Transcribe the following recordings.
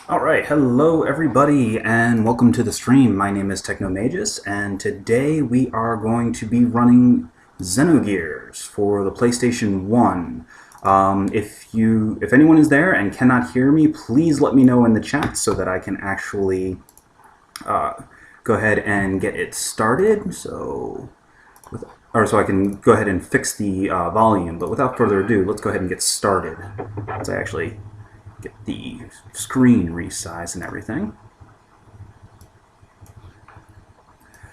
Alright, hello everybody and welcome to the stream. My name is Technomagus and today we are going to be running Xenogears for the PlayStation 1. If anyone is there and cannot hear me, please let me know in the chat so that I can actually go ahead and get it started. So I can go ahead and fix the volume, but without further ado, let's go ahead and get started. Let's actually get the screen resized and everything.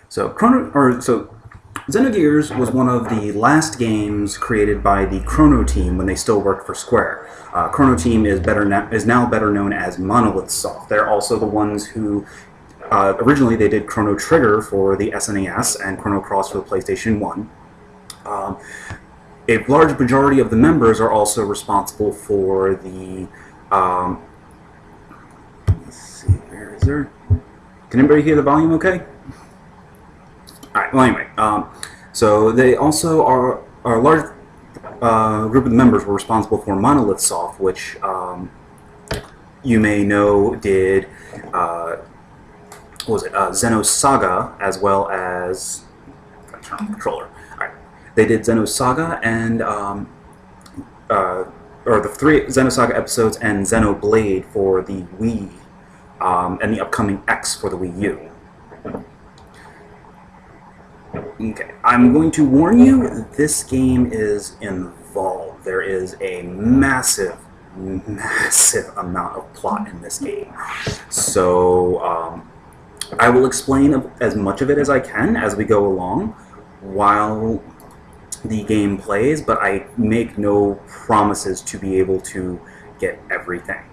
So Xenogears was one of the last games created by the Chrono team when they still worked for Square. Chrono team is now better known as Monolith Soft. They're also the ones who originally they did Chrono Trigger for the SNES and Chrono Cross for the PlayStation 1. A large majority of the members are also responsible for the let's see, where is there? Can anybody hear the volume okay? Alright, well anyway, so they also are a large group of the members were responsible for Monolith Soft, which you may know did, what was it, Xenosaga, as well as, I turn on the controller. Alright, they did Xenosaga and, or the 3 Xenosaga episodes and Xenoblade for the Wii, and the upcoming X for the Wii U. Okay, I'm going to warn you, this game is involved. There is a massive amount of plot in this game. So, I will explain as much of it as I can as we go along while the game plays, but I make no promises to be able to get everything.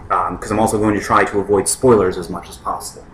Because I'm also going to try to avoid spoilers as much as possible.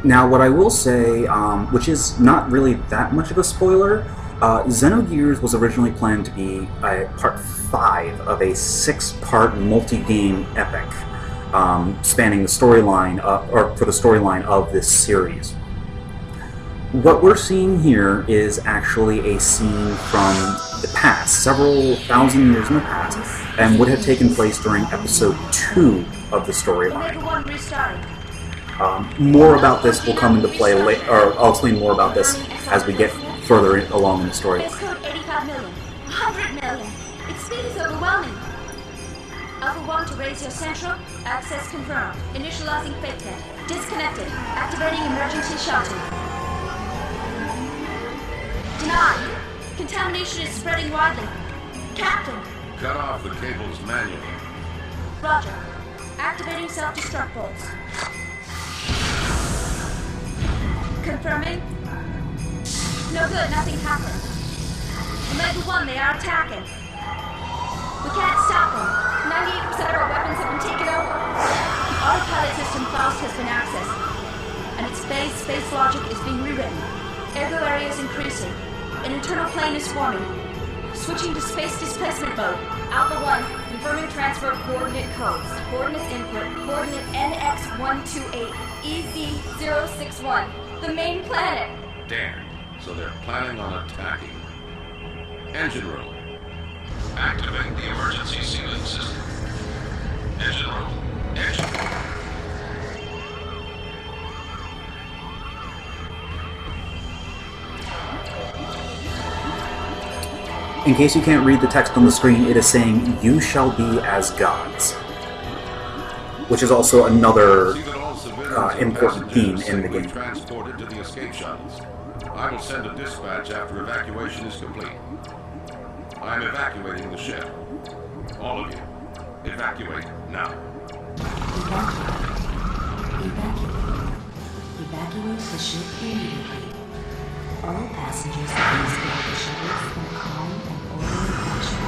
Now, what I will say, which is not really that much of a spoiler, Xenogears was originally planned to be part 5 of a 6-part multi-game epic, spanning the storyline, or for the storyline of this series. What we're seeing here is actually a scene from the past, several thousand years in the past, and would have taken place during episode 2 of the storyline. More about this will come into play later, or I'll explain more about this as we get further along in the story. Base code 85 million. 100 million. Its speed is overwhelming. Alpha 1 to raise your central. Access confirmed. Initializing fake net. Disconnected. Activating emergency shelter. Denied. Contamination is spreading widely. Captain. Cut off the cables manually. Roger. Activating self-destruct bolts. Confirming. No good, nothing happened. Omega 1, they are attacking. We can't stop them. 98% of our weapons have been taken over. The autopilot system Faust has been accessed. And its space logic is being rewritten. Ergo area is increasing. An internal plane is forming. Switching to space displacement mode. Alpha 1, confirming transfer of coordinate codes. Coordinates input, coordinate NX128, EZ061. The main planet! Damn. So they're planning on attacking. Engine room. Activate the emergency sealing system. Engine room. Engine room. In case you can't read the text on the screen, it is saying, "You shall be as gods," which is also another important theme in the game. Transported to the escape shuttles. I will send a dispatch after evacuation is complete. I'm evacuating the ship. All of you, evacuate now. Evacuate the ship immediately. All passengers please board the shuttles in a calm and orderly fashion.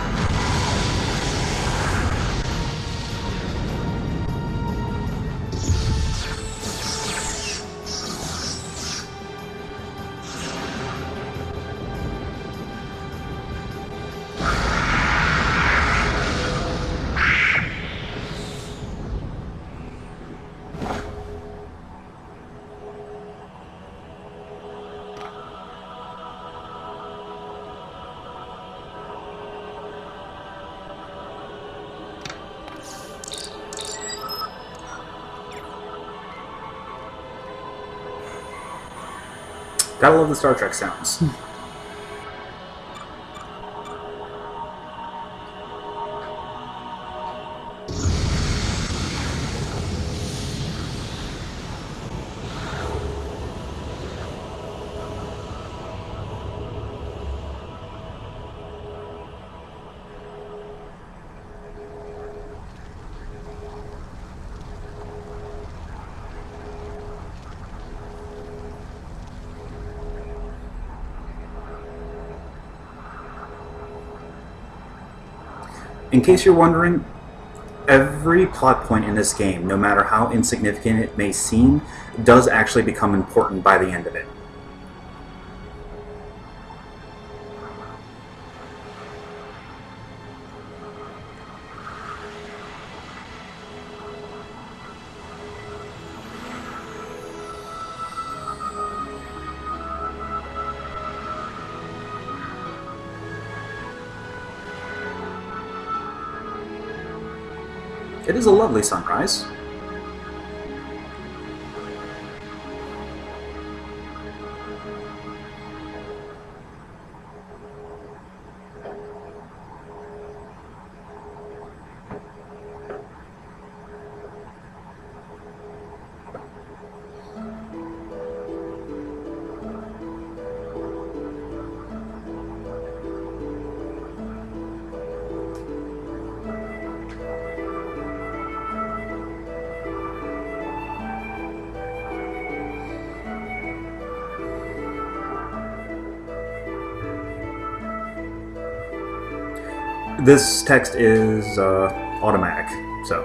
Gotta love the Star Trek sounds. In case you're wondering, every plot point in this game, no matter how insignificant it may seem, does actually become important by the end of it. It is a lovely sunrise. This text is automatic, so.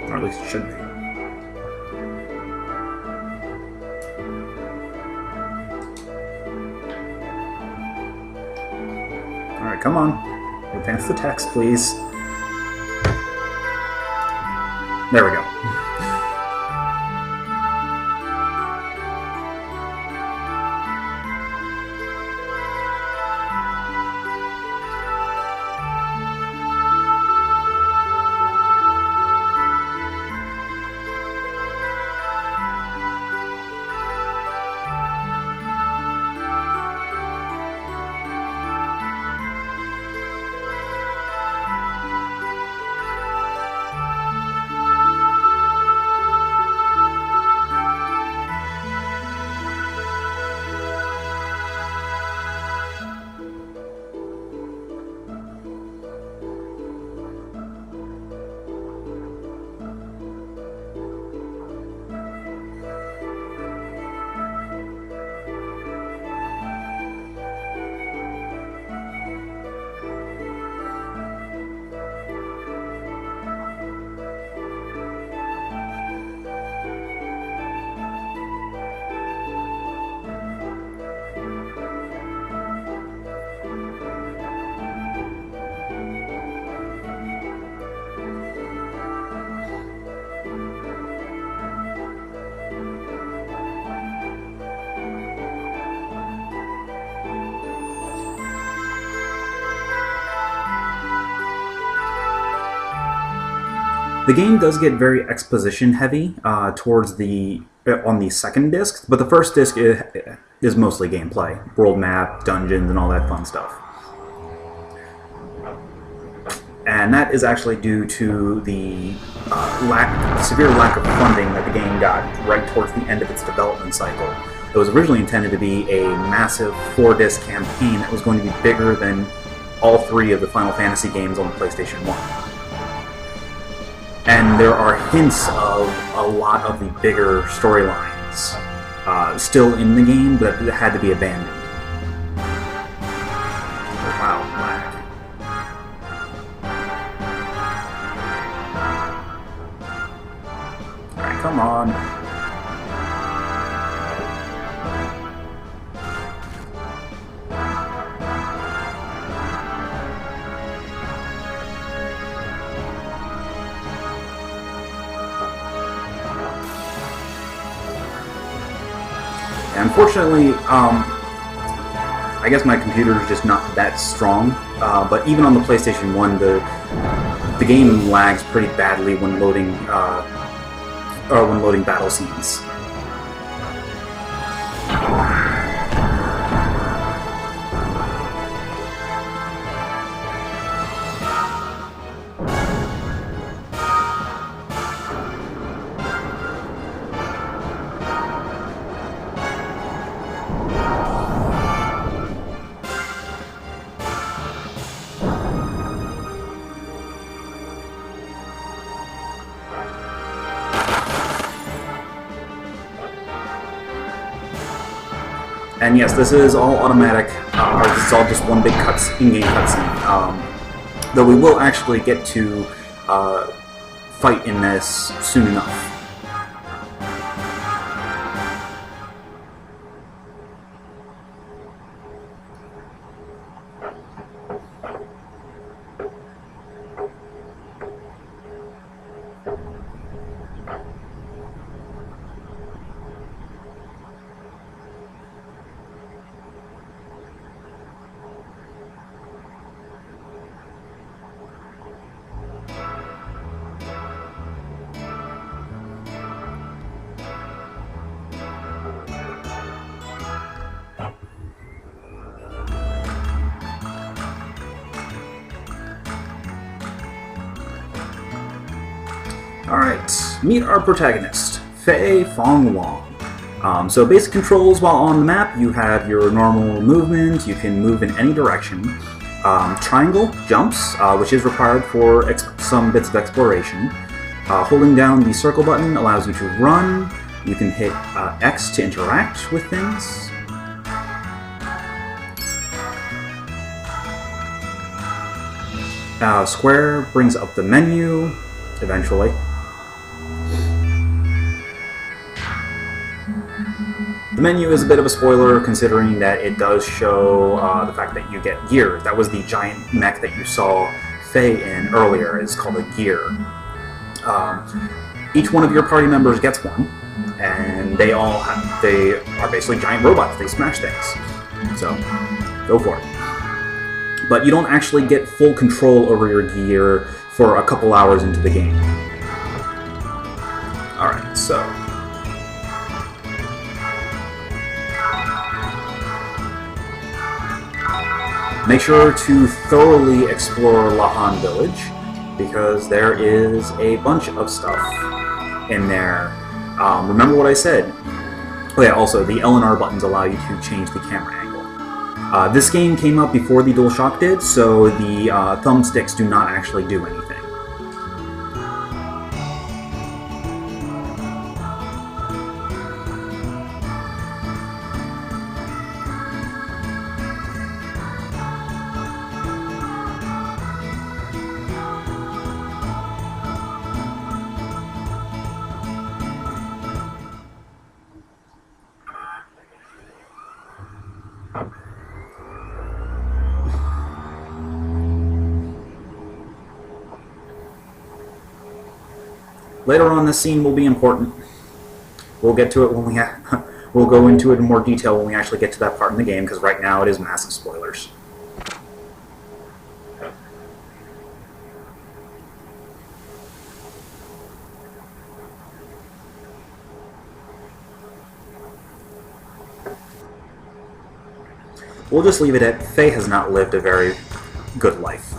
Or at least it should be. Alright, come on. Advance the text, please. There we go. The game does get very exposition heavy towards on the second disc, but the first disc is mostly gameplay, world map, dungeons, and all that fun stuff. And that is actually due to the severe lack of funding that the game got right towards the end of its development cycle. It was originally intended to be a massive 4-disc campaign that was going to be bigger than all 3 of the Final Fantasy games on the PlayStation 1. And there are hints of a lot of the bigger storylines still in the game, but it had to be abandoned. Wow, lag. Alright, come on. Unfortunately, I guess my computer is just not that strong, but even on the PlayStation 1, the game lags pretty badly when loading battle scenes. And yes, this is all automatic, or this is all just one big in-game cutscene. Though we will actually get to fight in this soon enough. Alright, meet our protagonist, Fei Fong Wong. So basic controls while on the map, you have your normal movement, you can move in any direction. Triangle jumps, which is required for some bits of exploration. Holding down the circle button allows you to run. You can hit X to interact with things. Square brings up the menu, eventually. The menu is a bit of a spoiler, considering that it does show the fact that you get gears. That was the giant mech that you saw Fei in earlier, is called a gear. Each one of your party members gets one, and they are basically giant robots. They smash things. So, go for it. But you don't actually get full control over your gear for a couple hours into the game. Alright, so... make sure to thoroughly explore Lahan Village, because there is a bunch of stuff in there. Remember what I said? Oh yeah, also, the L and R buttons allow you to change the camera angle. This game came out before the DualShock did, so the thumbsticks do not actually do anything. Later on, this scene will be important. We'll get to it when we'll go into it in more detail when we actually get to that part in the game, because right now it is massive spoilers. We'll just leave it at Fei has not lived a very good life.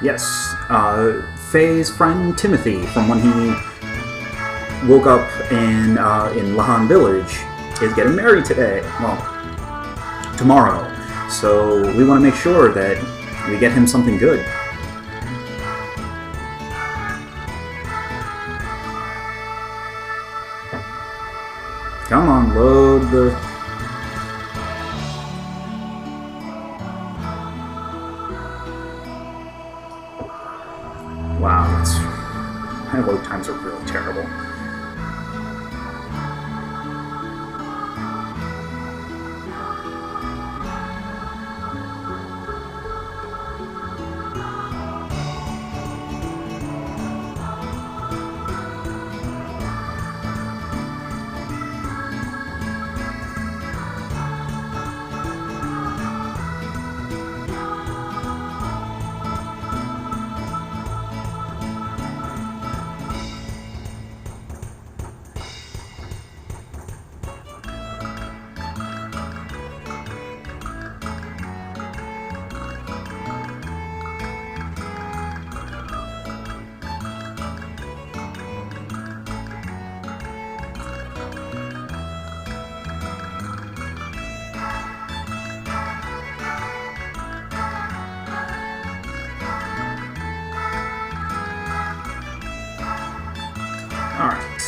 Yes, Fei's friend Timothy, from when he woke up in Lahan Village, is getting married today. Well, tomorrow. So we want to make sure that we get him something good. Come on, load the... Wow, that's... My load times are really terrible. Alright.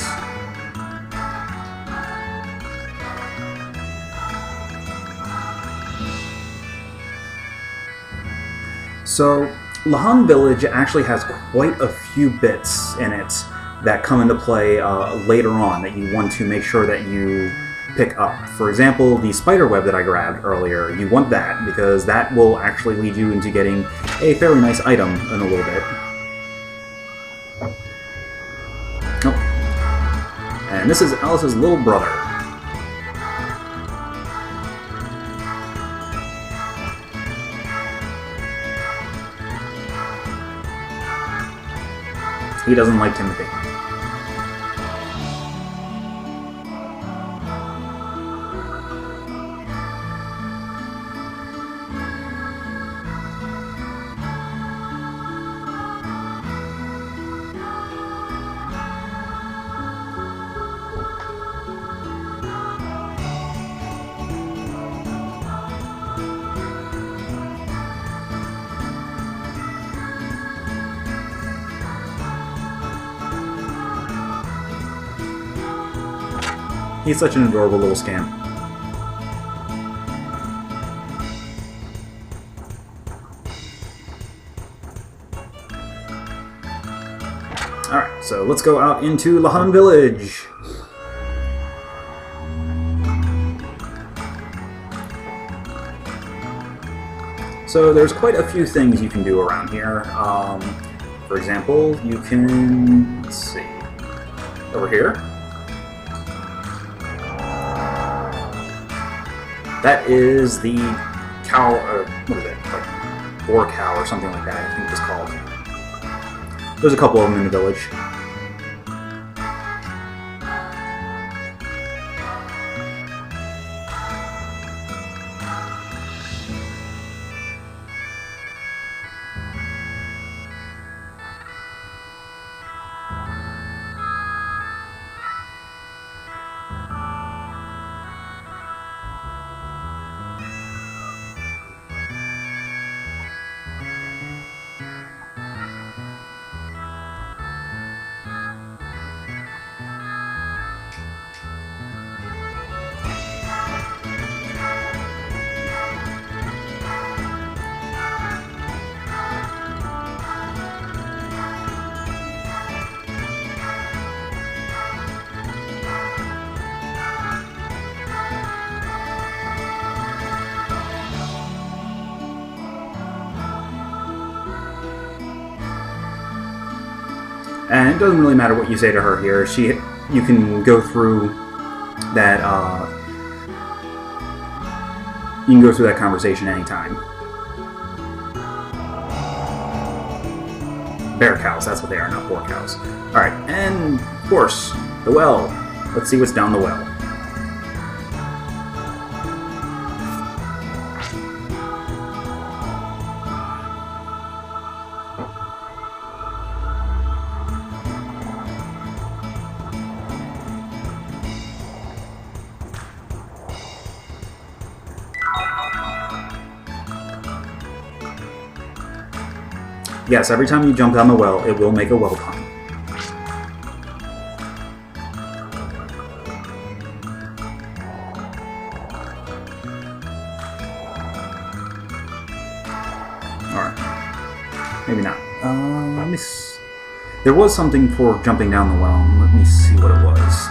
So, Lahan Village actually has quite a few bits in it that come into play later on that you want to make sure that you pick up. For example, the spider web that I grabbed earlier, you want that because that will actually lead you into getting a fairly nice item in a little bit. Oh. And this is Alice's little brother. He doesn't like Timothy. He's such an adorable little scamp. Alright, so let's go out into Lahan Village. So there's quite a few things you can do around here. For example, you can, let's see, over here. That is the cow, what is it, like boar cow or something like that, I think it's called. There's a couple of them in the village. And it doesn't really matter what you say to her here. You can go through that. You can go through that conversation anytime. Bear cows, that's what they are, not boar cows. All right, and of course, the well. Let's see what's down the well. Yes, every time you jump down the well, it will make a well pun. Alright. Maybe not. Let me see. There was something for jumping down the well. Let me see what it was.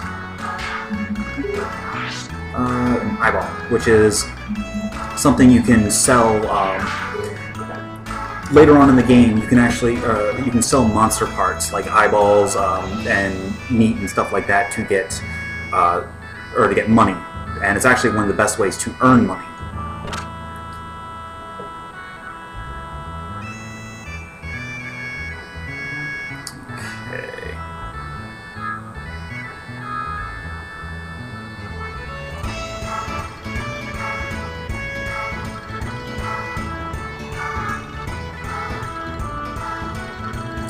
An eyeball, which is something you can sell later on in the game. You can actually you can sell monster parts like eyeballs and meat and stuff like that to get or to get money, and it's actually one of the best ways to earn money. Okay.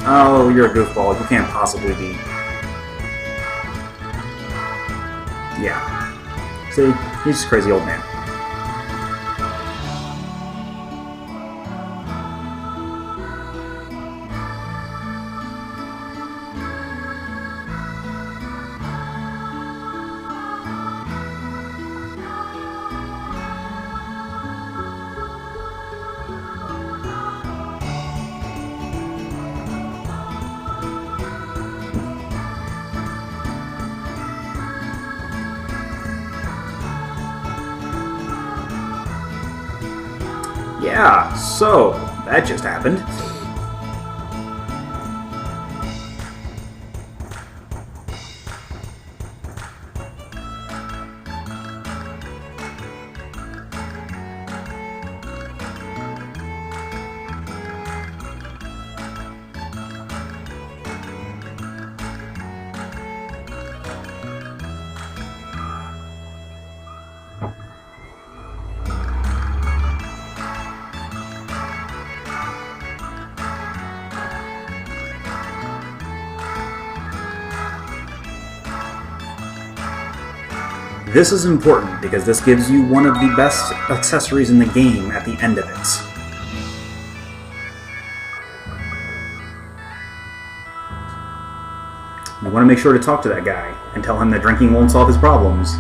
Oh, you're a goofball. You can't possibly be. Yeah. See, he's just a crazy old man. Yeah, so that just happened. This is important because this gives you one of the best accessories in the game at the end of it. You want to make sure to talk to that guy and tell him that drinking won't solve his problems.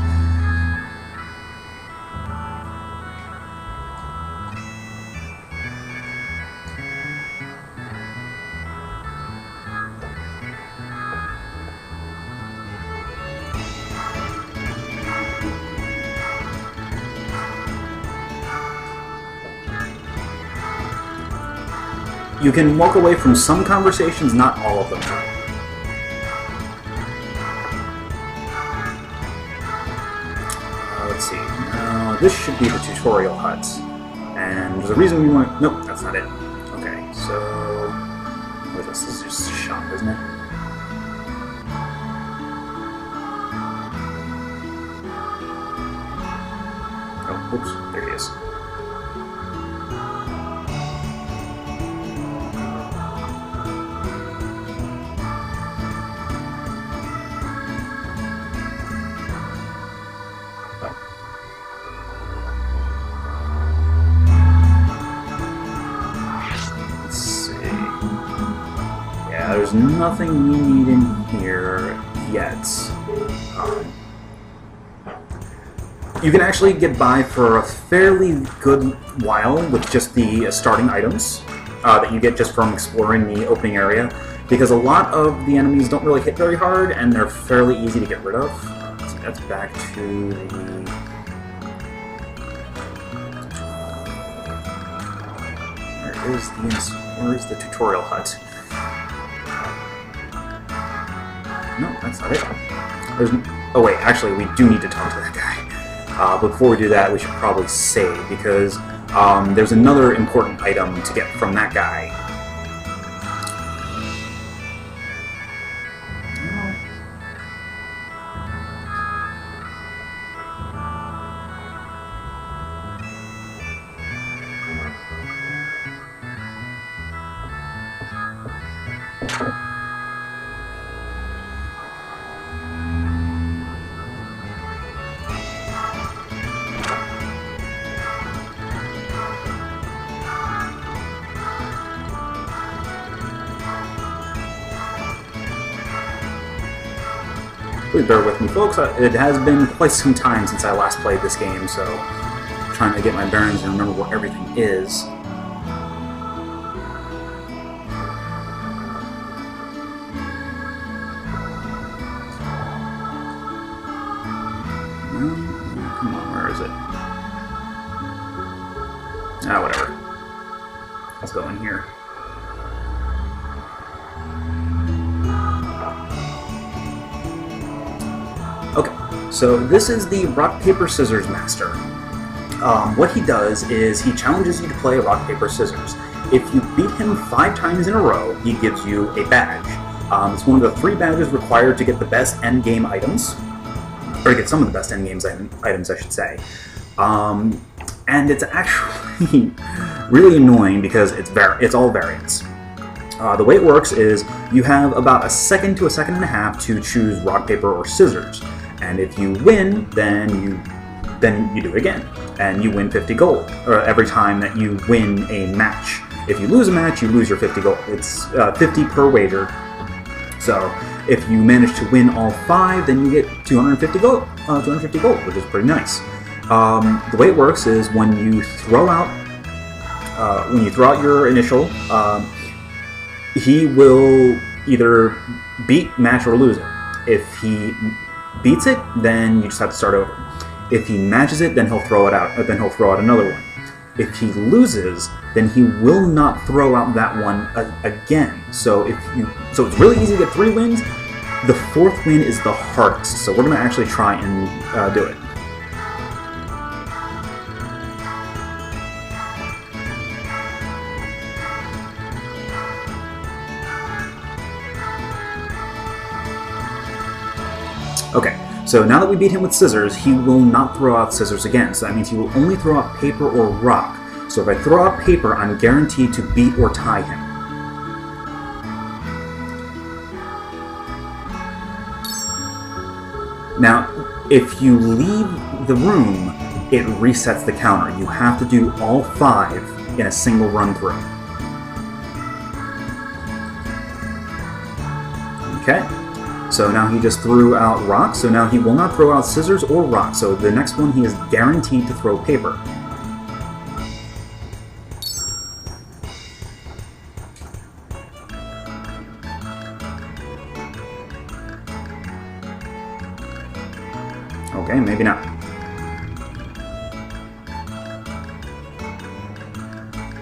You can walk away from some conversations, not all of them. Let's see. This should be the tutorial hut. And there's a reason we want... Nope, that's not it. Okay, so... What is this? This is just a shop, isn't it? Oh, oops. There he is. There's nothing we need in here yet. You can actually get by for a fairly good while with just the starting items that you get just from exploring the opening area, because a lot of the enemies don't really hit very hard and they're fairly easy to get rid of. So that's back to the... Where is the tutorial hut? No, that's not it. Oh wait, actually we do need to talk to that guy. But before we do that, we should probably save, because there's another important item to get from that guy. Please bear with me, folks. It has been quite some time since I last played this game, so I'm trying to get my bearings and remember where everything is. Come on, where is it? Ah, whatever. Let's go in here. Okay, so this is the rock, paper, scissors master. What he does is he challenges you to play rock, paper, scissors. If you beat him 5 times in a row, he gives you a badge. It's one of the 3 badges required to get the best endgame items, or to get some of the best endgame items, I should say. And it's actually really annoying because it's all variants. The way it works is you have about a second to a second and a half to choose rock, paper, or scissors. And if you win, then you do it again, and you win 50 gold every time that you win a match. If you lose a match, you lose your 50 gold. It's 50 per wager. So if you manage to win all 5, then you get 250 gold. 250 gold, which is pretty nice. The way it works is when you throw out your initial, he will either beat, match, or lose it. If he beats it, then you just have to start over. If he matches it, then he'll throw it out. Then he'll throw out another one. If he loses, then he will not throw out that one again. So it's really easy to get 3 wins. The 4th win is the hardest. So we're gonna actually try and do it. Okay, so now that we beat him with scissors, he will not throw out scissors again. So that means he will only throw out paper or rock. So if I throw out paper, I'm guaranteed to beat or tie him. Now, if you leave the room, it resets the counter. You have to do all 5 in a single run through. Okay. So now he just threw out rock, so now he will not throw out scissors or rock. So the next one he is guaranteed to throw paper. Okay, maybe not.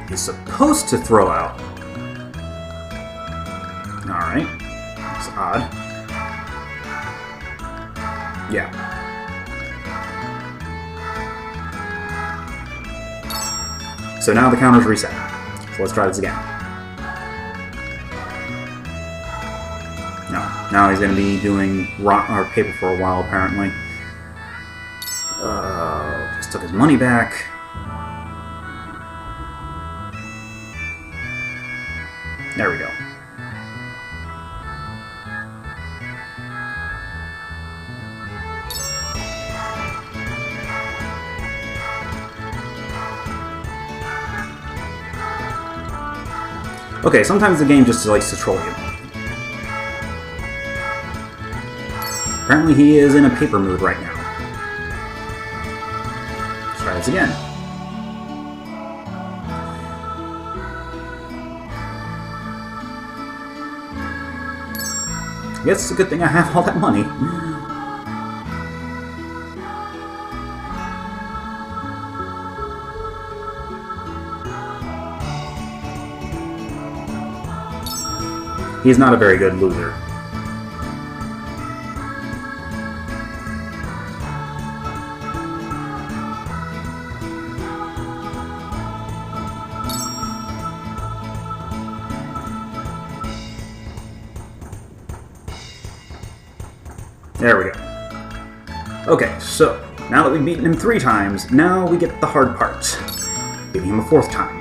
He's supposed to throw out. Alright, that's odd. Yeah. So now the counter's reset. So let's try this again. No. Now he's going to be doing rock or paper for a while, apparently. Just took his money back. There we go. Okay, sometimes the game just likes to troll you. Apparently he is in a paper mood right now. Let's try this again. I guess it's a good thing I have all that money. He's not a very good loser. There we go. Okay, so now that we've beaten him 3 times, now we get the hard part. Beating him a 4th time.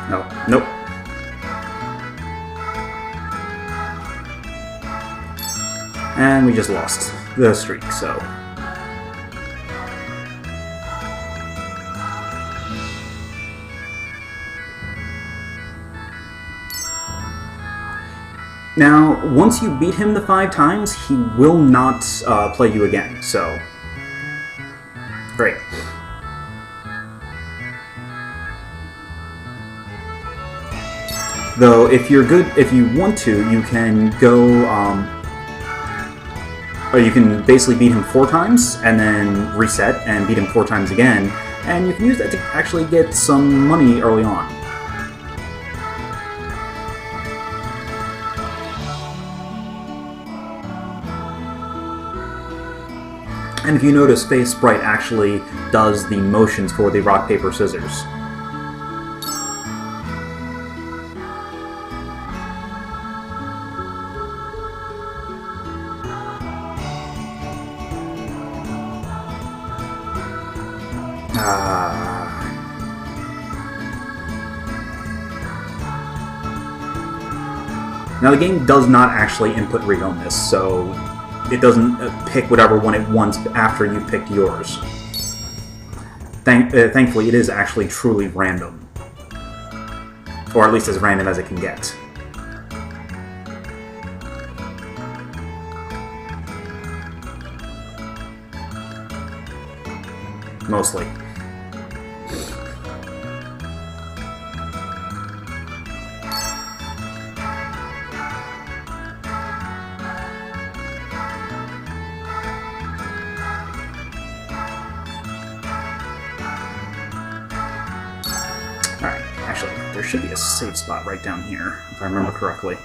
No, nope. And we just lost the streak, so... Now, once you beat him the 5 times, he will not play you again, so... Great. Though, if you want to, you can go, or you can basically beat him 4 times, and then reset, and beat him 4 times again, and you can use that to actually get some money early on. And if you notice, Face Sprite actually does the motions for the rock, paper, scissors. Now the game does not actually input read on this, so it doesn't pick whatever one it wants after you've picked yours. Thankfully, it is actually truly random. Or at least as random as it can get. Mostly. Alright, actually, there should be a safe spot right down here, if I remember correctly.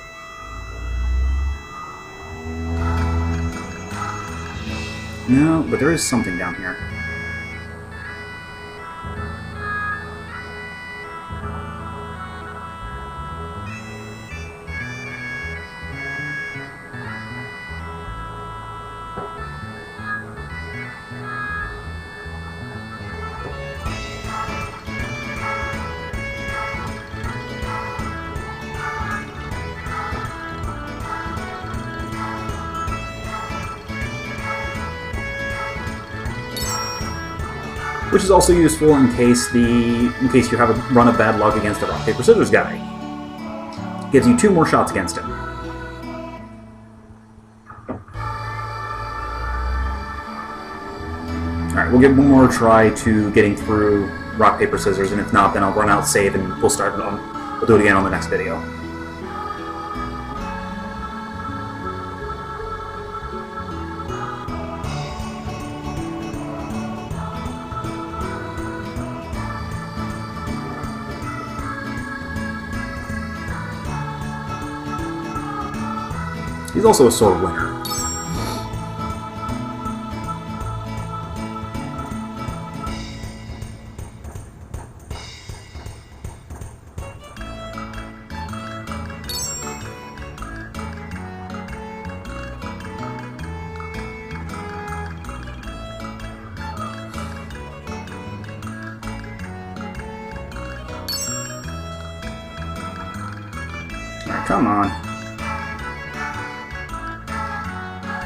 No, but there is something down here. Which is also useful in case you have a run of bad luck against the rock, paper, scissors guy. Gives you 2 more shots against him. Alright, we'll give one more try to getting through rock, paper, scissors, and if not, then I'll run out, save, and we'll do it again on the next video. He's also a sword winner. Alright, come on.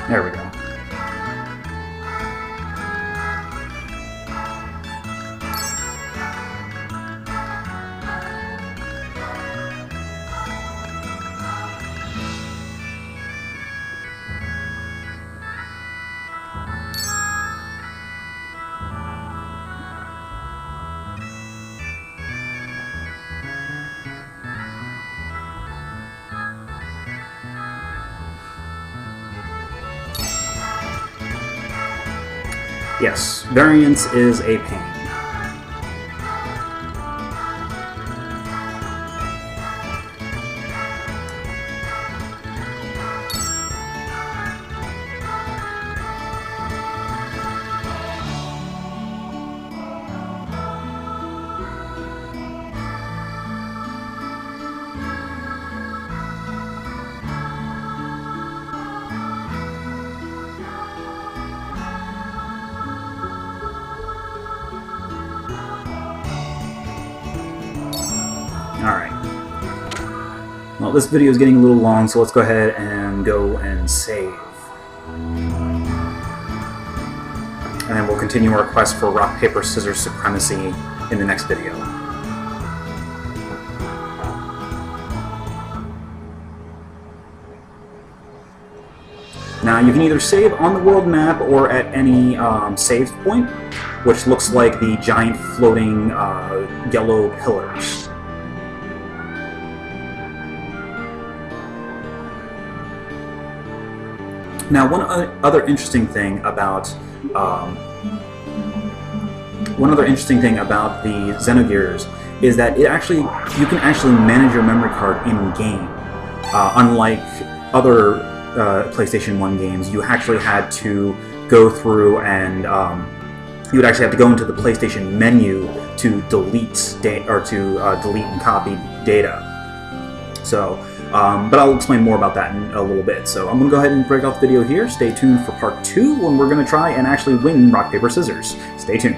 There we go. Yes, variance is a pain. Alright. Well, this video is getting a little long, so let's go ahead and go and save. And then we'll continue our quest for rock, paper, scissors supremacy in the next video. Now, you can either save on the world map or at any save point, which looks like the giant floating yellow pillars. Now, one other interesting thing about the Xenogears is that you can actually manage your memory card in game. Unlike other PlayStation 1 games, you actually had to go through and you would actually have to go into the PlayStation menu to delete delete and copy data. So, but I'll explain more about that in a little bit. So I'm going to go ahead and break off the video here. Stay tuned for part 2 when we're going to try and actually win rock, paper, scissors. Stay tuned.